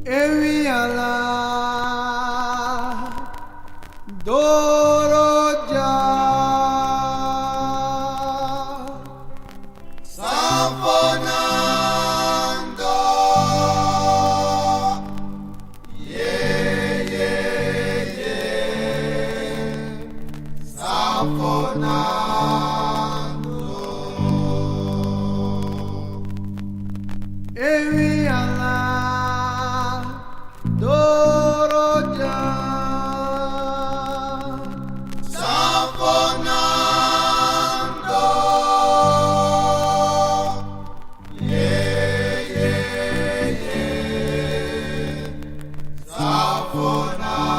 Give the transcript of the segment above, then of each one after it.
Wie Alla Doroja Safo Nando Yeah, yeah, yeah Safo Nando Wie Alla Doroja Safo Nando Yeah, yeah, yeah Safo Nando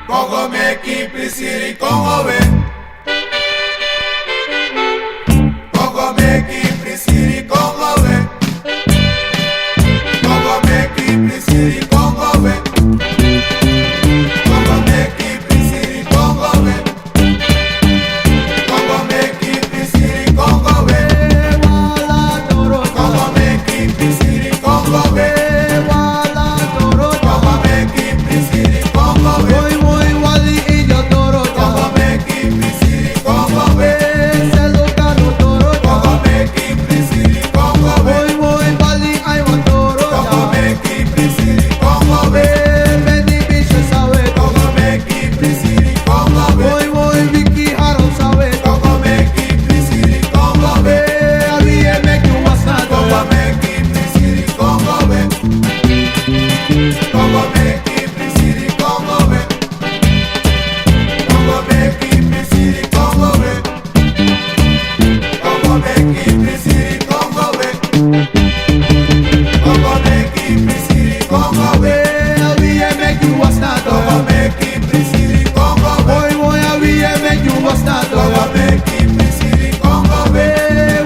Kogo meki prisiri Kongo we. Kogo meki prisiri Kongo we. Kogo meki prisiri Kongo we. Kogo meki prisiri Kongo we. Kogo meki prisiri Kongo we. Wala toro. Kogo meki prisiri Kongo we. Wala toro. Kogo meki prisiri Kongo we. Moi wali iyo toro. Kogo meki prisiri Kongo we. Selukano toro. Kogo meki prisiri Kongo we. Moi wali aiwa toro. Kogo meki prisiri Kongo we. Meni bisho sawe. Kogo meki prisiri Kongo we. Moi wiki haro sawe. Kogo meki prisiri Kongo we. Awie meki wasa. Kogo meki prisiri Kongo we. Kogo meki prisiri Kongo we. Kogo meki prisiri Kongo we. Kogo meki prisiri Kongo we. Kogo meki prisiri Kongo we. Awie meki wasa. Kogo meki prisiri Kongo we. Moi awie meki wasa. Kogo meki prisiri Kongo we.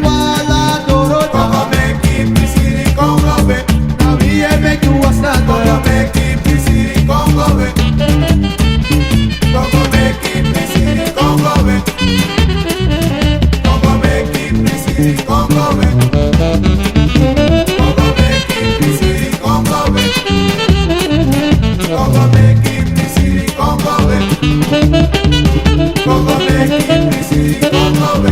Wala toro. Kogo meki prisiri Kongo we. Awie meki wasa. Kogo meki prisiri Kongo we. Kogo meki prisiri Kongo we. Kogo meki prisiri Kongo we. Kogo meki prisiri Kongo we. Kogo meki prisiri Kongo we. Kogo meki prisiri Kongo we.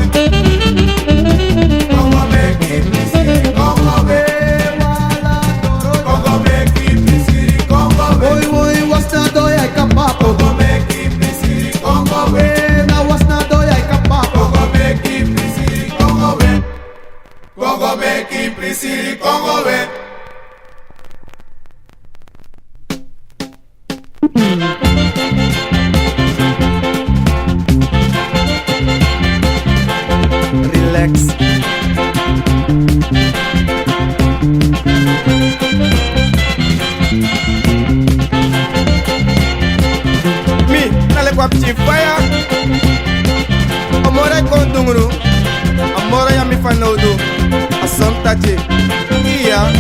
Kogo meki prisiri Kongo we. Wala toro. Kogo meki prisiri Kongo we. Oi wasna doya kapapo. Kogo meki prisiri Kongo we. Na wasna doya kapapo. Kogo meki prisiri Kongo we. Kogo meki prisiri Kongo we. Relax. Mi, nale kwa pchi fire. Amore kondungru. Amore ya mi fanodo. Asam tache. Iya.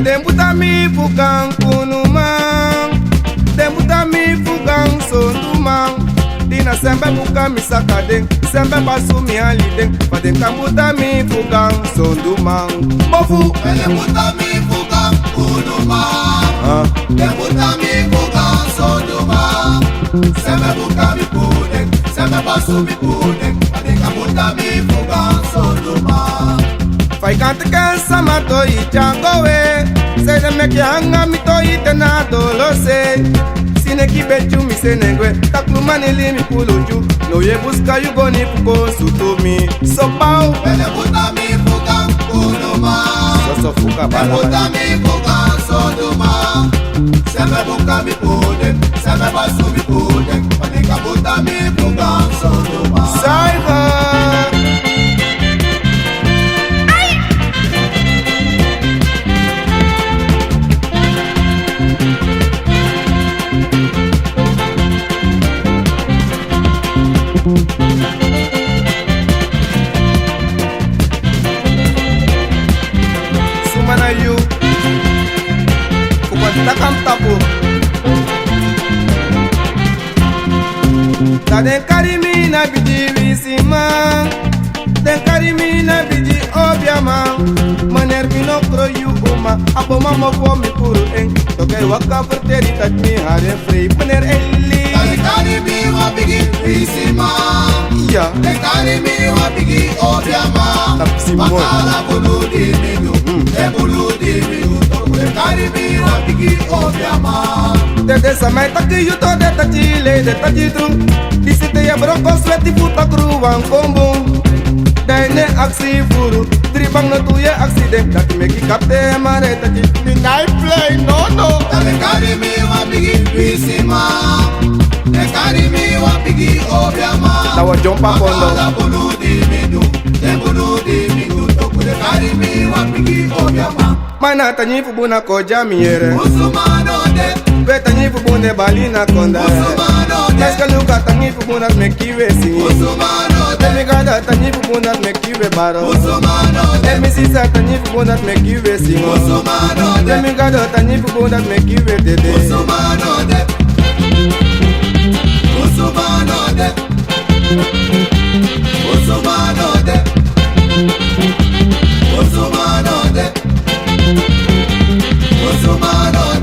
Dembuta mi fugang kunumang. Dembuta mi fugang sondumang. Dina sembe buka mi sakadeng. Sembe basu mi halideng. Padeng kambuta mi fugang sondumang. Mofu. Dembuta mi fugang kunumang. Dembuta mi fugang sondumang. Sembe buka mi pudeng. Sembe basu mi pudeng. Padeng kambuta mi fugang sondumang. Fai kante kan sama to i jango we. Se de me ki hanga mi to i tenado lo se. Sine ki bechu mi senengwe. Taklumani li mi kuluju. No ye busca you go ni puko suto mi. So pao. Dembuta mi fugang kunumang. So fuka bala. Dembuta mi fugang sondumang. Sembe buka mi pudeng. Sembe basu mi pudeng. Padeng kambuta mi fugang sondumang. Saiva. Sumana you. Kupanta kam tapu. Den karimi na biji wisima. Den karimi na biji obiama. Maner mino kro you uma. Abo mama fo mi puru eng. Toke waka verteri tak mi hare free. Maner elli. Karimi wa bigi wisima. Iya. Karimi wa bigi obiama. Tapsi mo. Makala bulu di midu. Bulu di midu. Karimi wa bigi obiama. Dede samai taki you to de tachile de tachitru. Disite ya broko sweti puta kruwang kombong. Dene aksi furu. Tribang no tuye accident. Dati meki kapte mare tachi. Minai play no. Karimi wa bigi wisima. Karimi wa bigi obiama. Tawa jompa kondo. Makala bulu di midu. Bulu di midu. Karimi wa bigi obiama. Mana tanyi fubuna koja miere. Musumano de We tanyi fu bunde balina konda. Let's go look at tanyi fu bunde make you sing. Let me go that tanyi fu bunde make you baro. Let me see that tanyi fu bunde make you sing. Let me go that tanyi fu bunde make you dede.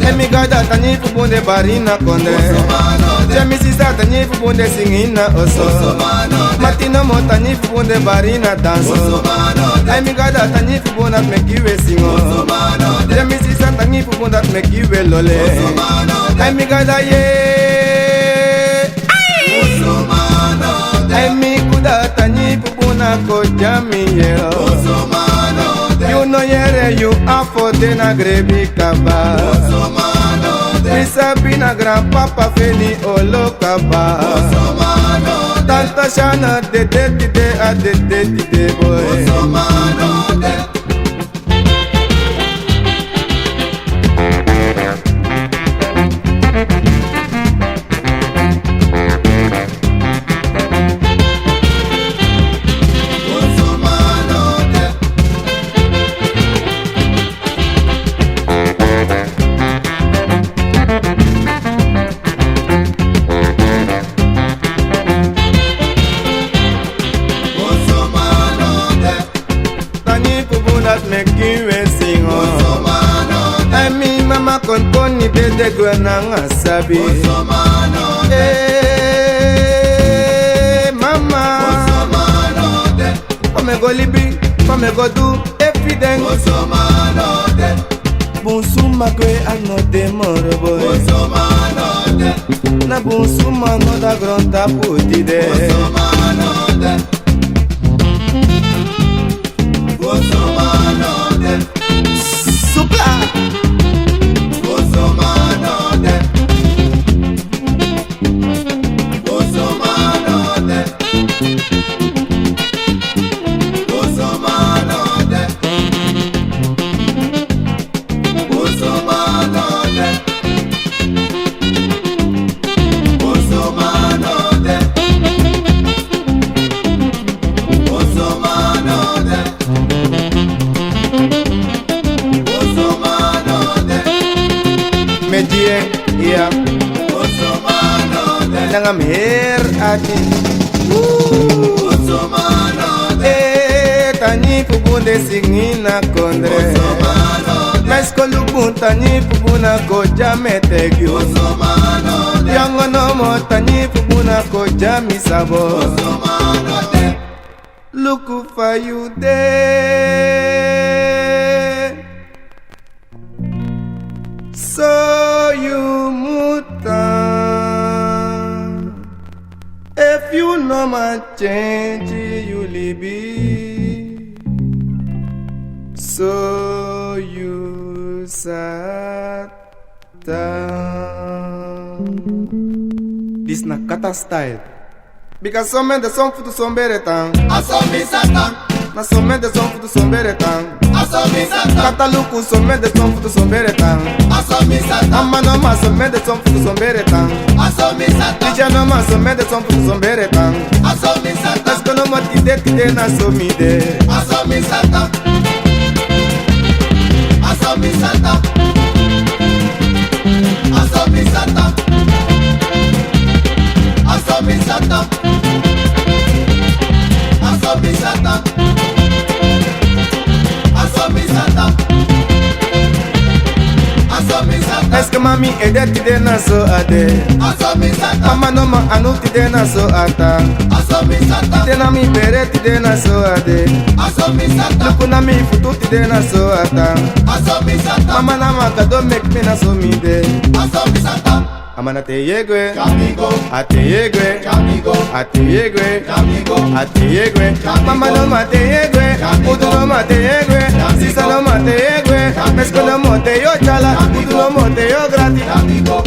Emi gada tanyi fu bunde barina konde. Jami sisa tanyi fu bunde singina oso. Matino mo tanyi fu bunde barina danso. Emi gada tanyi fu bunde make you singo. Jami sisa tanyi fu bunde make you lole. Emi gada ye. Emi kuda tanyi fu bunde ko jami ye. You know yere you afo de na grebi kaba. Isabina grandpapa feni olo kaba. Tanta shana de a de boy. Konkoni bede gwenanga sabi. Mama. Come go libi, come go do everything. Bonsuma kwe anote moro boy. Na bonsuma no da granta puti de. Supla. Nanga mer ati tanyi pubunde singina kondre Mesko lupun tanyi pubuna ko jamete gyo Yango no mo tanyi pubuna ko jami sabo Luku for you there So you muta If you know my change, you live. So you sat down. This na kata style. Because some men the song for the sombere tang. I saw me Satan. Na some men the song for the sombere tang. I saw me Satan. Kata luku some men the song for the sombere tang. I saw me Satan. Amma no ma some men the song for the sombere tang. I saw me Satan. Dija no ma some men the song for the sombere tang. I saw me Satan. Let's go no ma tide na so mi de. I saw me Satan. I saw me Satan. I saw me Satan. I saw me Satan. I saw me Satan. I saw me Satan. I saw me Satan. Est-ce que mami ede tide na so ade? I saw me Satan. Mama no ma anu tide na so ata. I saw me Satan. Tide na mi bere tide na so ade. I saw me Satan. Luku na mi futu tide na so ata. I saw me Satan. Mama na ma kado make me na so mi de. I saw me Satan. Amana te yegwe, Jamigo, ate yegwe, Jamigo, ate yegwe, Jamigo, ate yegwe. Mama no ma te yegwe, udu no ma te yegwe, sisa no ma te yegwe, mesko no mo te yo chala, udu no mo te yo gratis. Jamigo,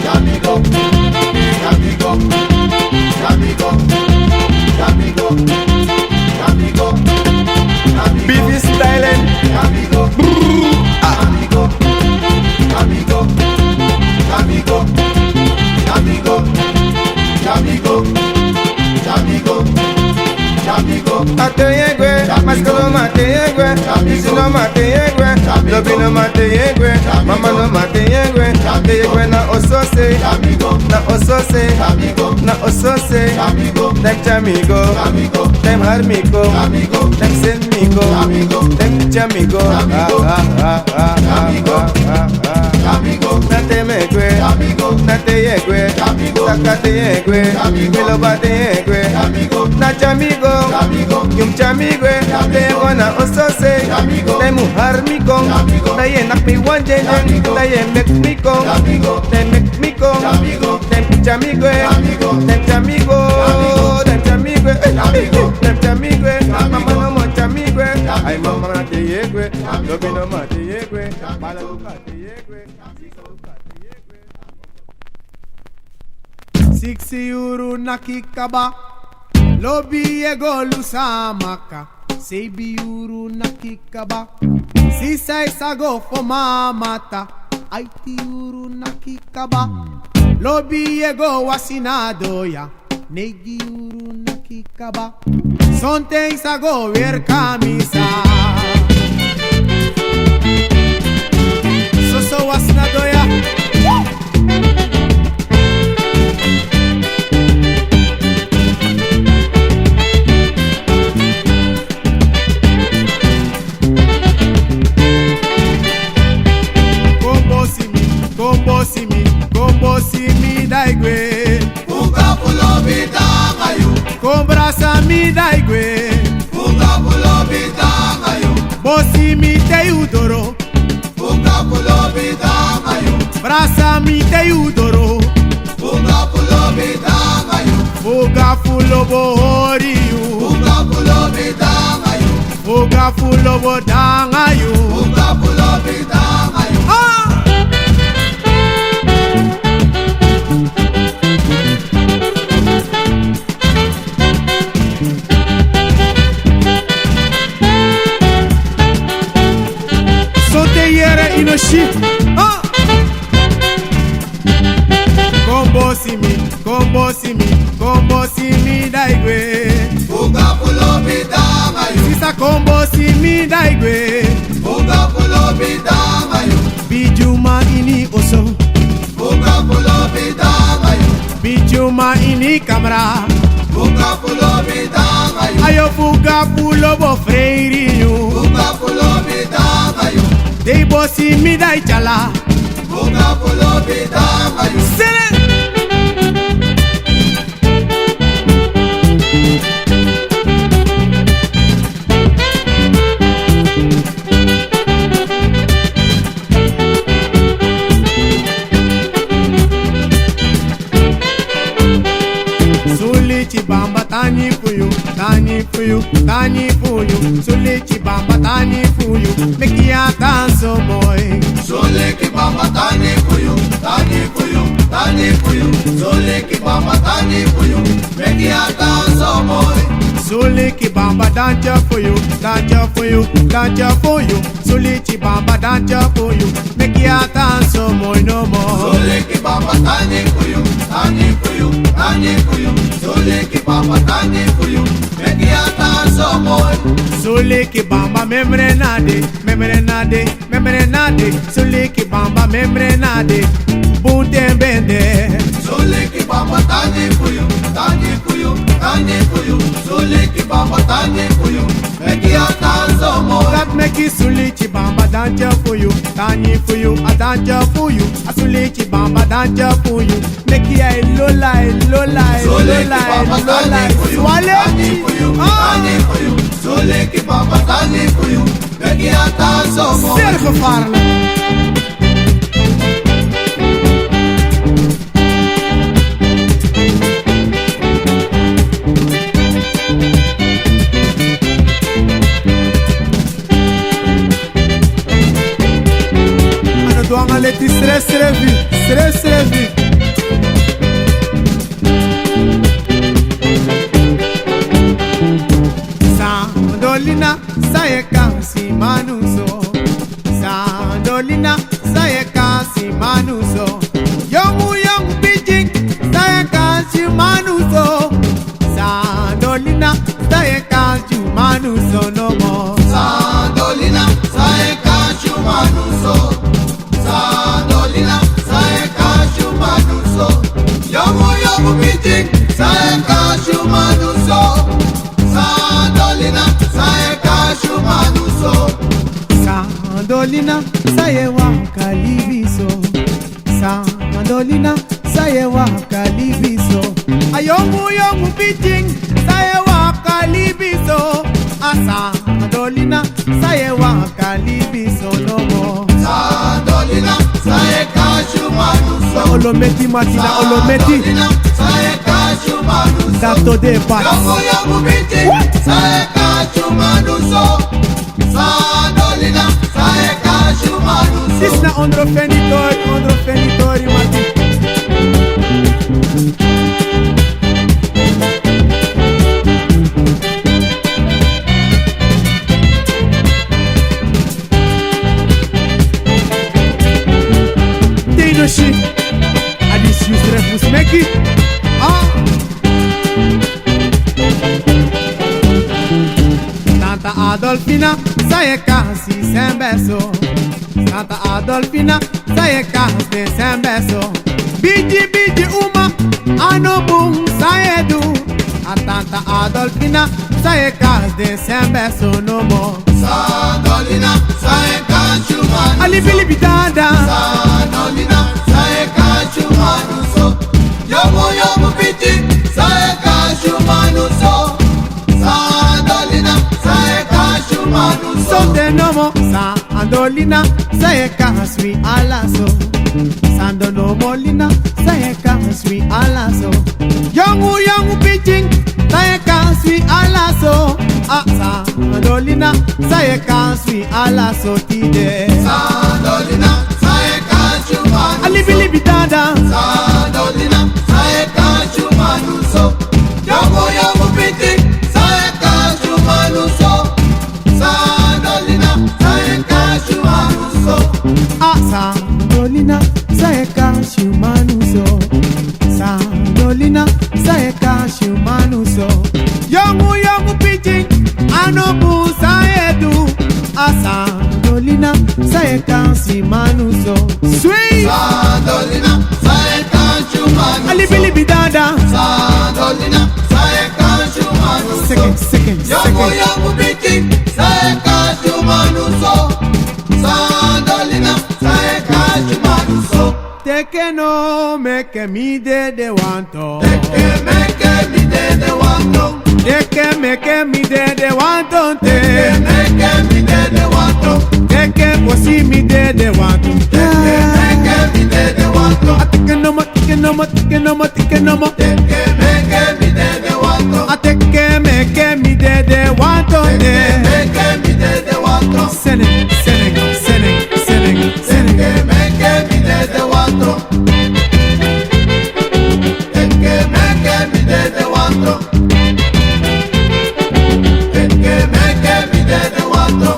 Jamigo, Jamigo, Jamigo, Jamigo, Jamigo, Jamigo, Bibi styling, Jamigo, Jamigo, Jamigo, mate yengwe, isi no mate yengwe, lobi no mate yengwe, mama no mate yengwe, te yengwe na osose, na osose, na osose, dem chamigo, dem harmigo, dem senmigo, dem chamigo, nate megwe, nate yengwe, takate yengwe, milobate yengwe, na chamigo, yum chamigwe, te gona osose, te muhar mi gong, te ye nak mi wan jeng, te ye mek mi gong, te mek mi gong, te chamigwe, te chamigo, te chamigwe, te chamigwe, mama no mo chamigwe, ay mama te yegwe, lobi no ma te yegwe, mala luka te yegwe, Siksi euro na kikaba, lobi ego lusamaka. Sebi euro na kikaba, sisa isago fo mamata. Aiti euro na kikaba, lobi ego wasinado ya. Negi euro na kikaba, sonte isago weer kamisa. So wasinado ya. Kombo simi daigwe, Uga pulo bitangayo, kombrasa mi daigwe, uga pulo bitangayo, bosi mi te udoro, uga pulo bitangayo, brasa mi te udoro, uga pulo bitangayo, uga fulo bohoriu, uga pulo bitangayo, uga fulo bodangayu, uga pulo bitangayo. Inoshi, kombo simi daigwe, Uga pulo bitangayo, sisa kombo simi daigwe, uga pulo bitangayo, bijuma ini oso, uga pulo bitangayo, bijuma ini kamera, uga pulo bitangayo, ayo fuga pulo bo freiriu, uga pulo bitangayo, dei bosi mi dai chala, uga pulo bitangayo. sele. Chibamba tani fuyu, tani fuyu, tani fuyu. Sule chibamba tani fuyu, mekia tanso moy. Sole ki bamba tani fuyu, tani fuyu, tani fuyu. Sole ki bamba tani fuyu, meki atanso moy. Sule chibamba danja fuyu, danja fuyu, danja fuyu. Sule chibamba danja fuyu, mekia tanso moy no more. Sole ki bamba tani fuyu, tani fuyu, tani fuyu. Sole ki bamba tani fuyu, meki atanso moy. Sule ki bamba memre nade, memre nade, memre nade. Sule ki bamba memre nade, bunte bende. Sole ki bamba tani fuyu, tani fuyu, tani fuyu. Sole ki bamba tani fuyu, meki atanso moy. That make you sule chibamba danja for you, tani for you, a danja for you, a sule chibamba danja for you. Make you a lola, lola, Sole ki lola, bamba lola, tani fuyu, tani fuyu, tani fuyu. Sole ki bamba tani fuyu, meki atanso moy. Zeer gevaarlijk. Douanga leti stress revi, stress revi. Adolina sayeka si manuso, Adolina sayeka si manuso. Young bijing sayeka si manuso, Adolina sayeka si manuso no more. kupiting Sae kashu manuso Sa Adolina Sae kashu manuso Sa Adolina Sae waka libiso Sa Adolina Sae waka libiso Ayongu piting Sae waka libiso Asa Adolina Sae waka libiso no more Sa Adolina Sae kashu manuso Olometi matina olometi Sae kashu manuso Dato de bat Yongu piting Sae kashu manuso Sa Adolina Sae kashu manuso This na ondro fenitori mati Tenoshi Adis Yusref Musmeki Tanta Adolfina Sae kasi sembeso Tanta Adolfina Sae kasi sembeso Biji uma Anobung Sae du A Tanta Adolfina Sae kasi sembeso no more Sa Adolina Sae kashu manuso Alibi dada Sa Adolina Sae kashu manuso Yomu piting Sae kashu manuso Sa Adolina Sae kashu manuso Sonde nomo Sa Adolina Sae kasi alaso Sando no molina Sae kasi alaso Yomu pitching Sae kasi alaso Sa Adolina Sae kasi alaso tide Sa Adolina Sae kashu manuso Alibi dada Sa Adolina Sae kashu manuso Yomu piting Sae kashu manuso Sa Adolina Sae kashu manuso Sa Adolina Sae kasi manuso Sa Adolina Sae kasi manuso Yomu pitching Anobu Sae du Sa Adolina Sae kasi manuso Sweet Sa Adolina Sae kashu manuso Alibi dada Sa Adolina Sae kashu manuso Second Yomu piting Sae kashu manuso Sa Adolina Sae kashu manuso Teke no meke mi de wanto Teke meke mi de wanto Teke meke mi de wanto Teke meke mi de wanto Teke posi mi de wanto Teke meke mi de wanto Ateke nomo teke nomo teke nomo teke nomo Teke meke mi de wanto Ateke meke mi de wanto Teke meke mi de wanto Seneng Teke meke mi de wanto Teke meke mi de wanto Teke meke mi de wanto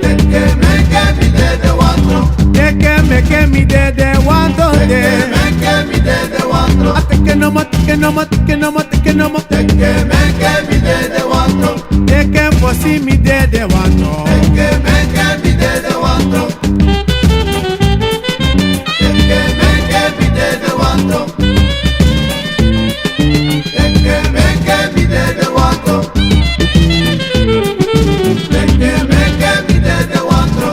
Teke meke mi de wanto Teke meke mi de wanto Teke meke mi de wanto Ateke nomo teke nomo teke nomo teke nomo Teke meke mi de wanto Teke posi mi de wanto Teke meke mi de wanto Teke meke mi de wanto Teke meke mi de wanto Teke meke mi de wanto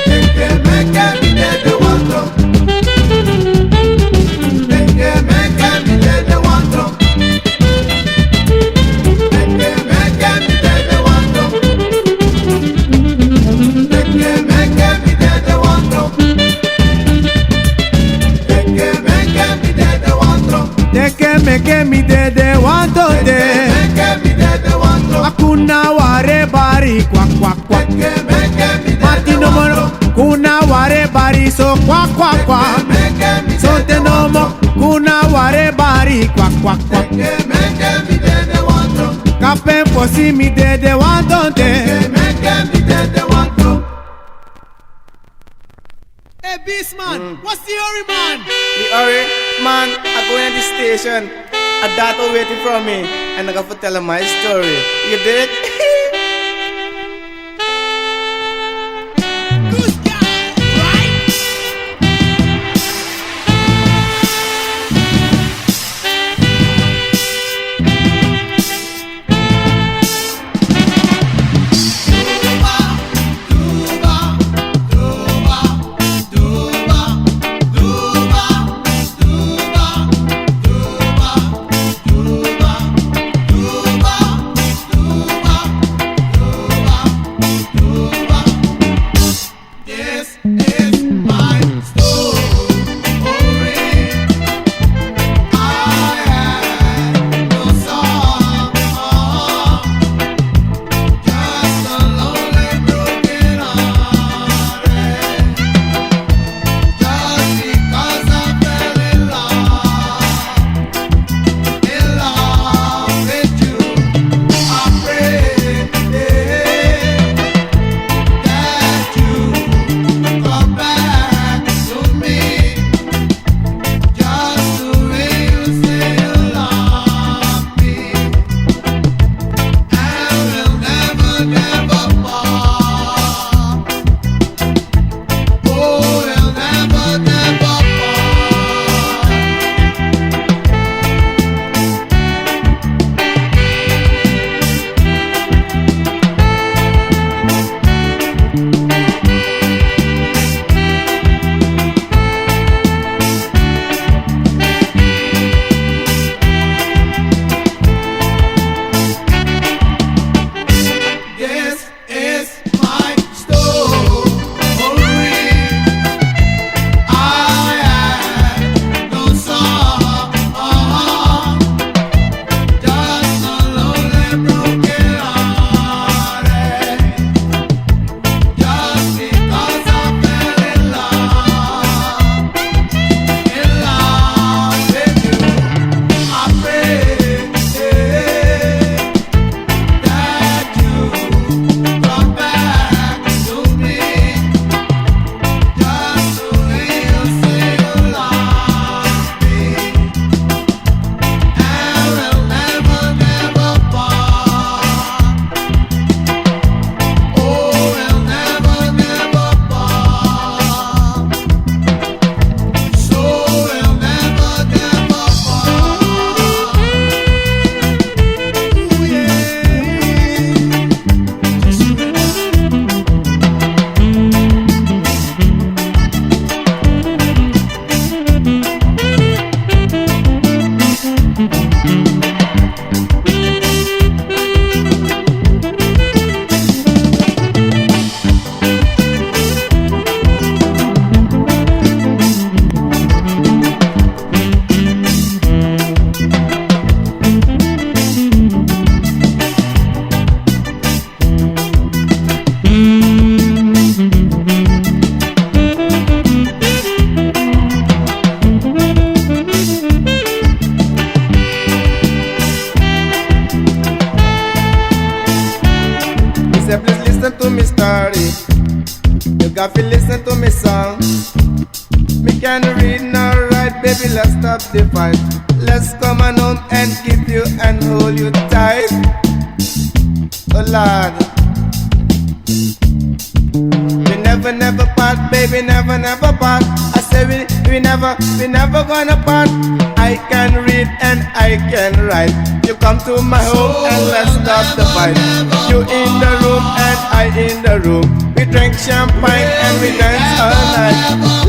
Teke meke mi de wanto Teke meke mi de wanto Teke meke mi de wanto Teke meke mi de wanto Teke meke mi de wanto Teke meke mi de wanto de Teke mi de wanto Akuna ware bari kwa kwa kwa Teke meke mi de Martino mono kuna ware bari so kwa kwa kwa meke mi So te nomo kuna ware bari kwa kwa kwa Teke meke mi de wanto Kapen posi mi de wanto de Teke meke mi de wanto Hey Beastman, what's the hurry man? The hurry, man, I go in the station. A daughter waiting for me, and I got to tell her my story. You did? Good guy, right? can read nor write, baby, let's stop the fight. Let's come on home and keep you and hold you tight. Oh Lord, we never part, baby, never part. I say we never gonna part. I can read and I can write. You come to my home and let's stop the fight. You in the room and I in the room. We drink champagne and we dance all night.